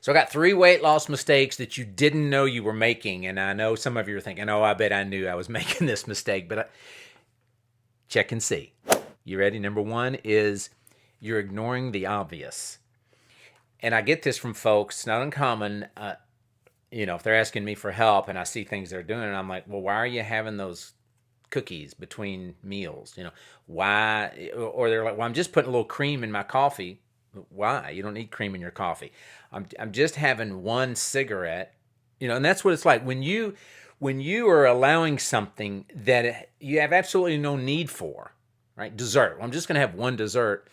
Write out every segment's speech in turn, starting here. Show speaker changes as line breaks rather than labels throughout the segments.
So I got 3 weight loss mistakes that you didn't know you were making. And I know some of you are thinking, oh, I bet I knew I was making this mistake. But check and see. You ready? Number 1 is you're ignoring the obvious. And I get this from folks. It's not uncommon. If they're asking me for help and I see things they're doing, and I'm like, well, why are you having those cookies between meals? Why? Or they're like, well, I'm just putting a little cream in my coffee. Why? You don't need cream in your coffee. I'm just having 1 cigarette. And that's what it's like when you are allowing something that you have absolutely no need for, right? Dessert. I'm just going to have 1 dessert.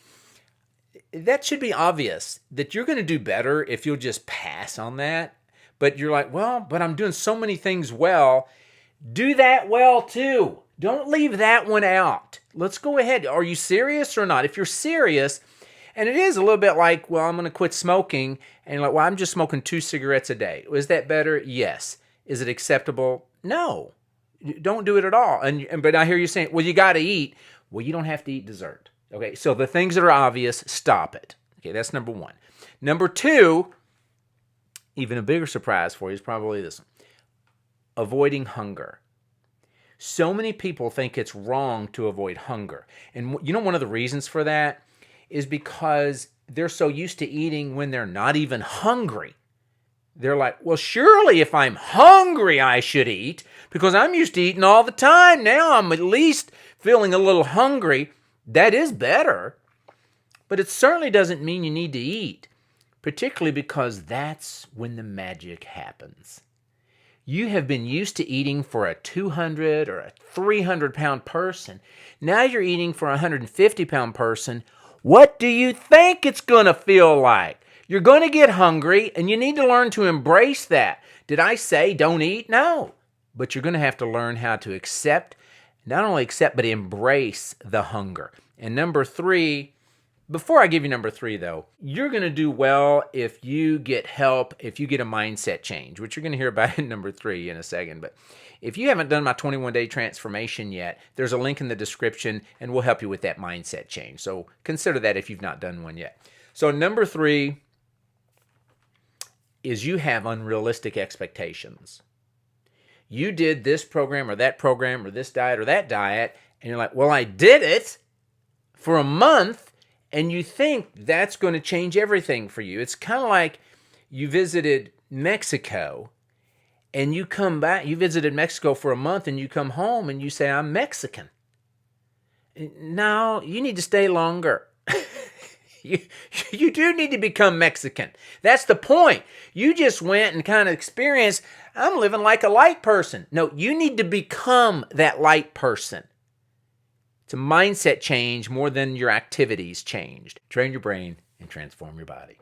That should be obvious that you're going to do better if you'll just pass on that. But you're like, well, but I'm doing so many things well. Do that well too. Don't leave that one out. Let's go ahead. Are you serious or not? If you're serious, and it is a little bit like, well, I'm going to quit smoking. And you're like, well, I'm just smoking 2 cigarettes a day. Is that better? Yes. Is it acceptable? No. Don't do it at all. But I hear you saying, well, you got to eat. Well, you don't have to eat dessert. Okay, so the things that are obvious, stop it. Okay, that's number 1. Number 2, even a bigger surprise for you is probably this one. Avoiding hunger. So many people think it's wrong to avoid hunger. And one of the reasons for that is because they're so used to eating when they're not even hungry. They're like, well, surely if I'm hungry, I should eat because I'm used to eating all the time. Now I'm at least feeling a little hungry. That is better. But it certainly doesn't mean you need to eat, particularly because that's when the magic happens. You have been used to eating for a 200 or a 300-pound person. Now you're eating for a 150-pound person. What do you think it's going to feel like? You're going to get hungry, and you need to learn to embrace that. Did I say don't eat? No. But you're going to have to learn how to not only accept, but embrace the hunger. And number 3, before I give you number 3, though, you're going to do well if you get help, if you get a mindset change, which you're going to hear about in number 3 in a second. But if you haven't done my 21-day transformation yet, there's a link in the description, and we'll help you with that mindset change. So consider that if you've not done one yet. So number 3 is you have unrealistic expectations. You did this program or this diet or that diet, and you're like, well, I did it for a month, and you think that's going to change everything for you. It's kind of like you visited Mexico, and you come back, you visited Mexico for a month, and you come home, and you say, I'm Mexican. No, you need to stay longer. You do need to become Mexican. That's the point. You just went and kind of experienced, I'm living like a light person. No, you need to become that light person. It's a mindset change more than your activities changed. Train your brain and transform your body.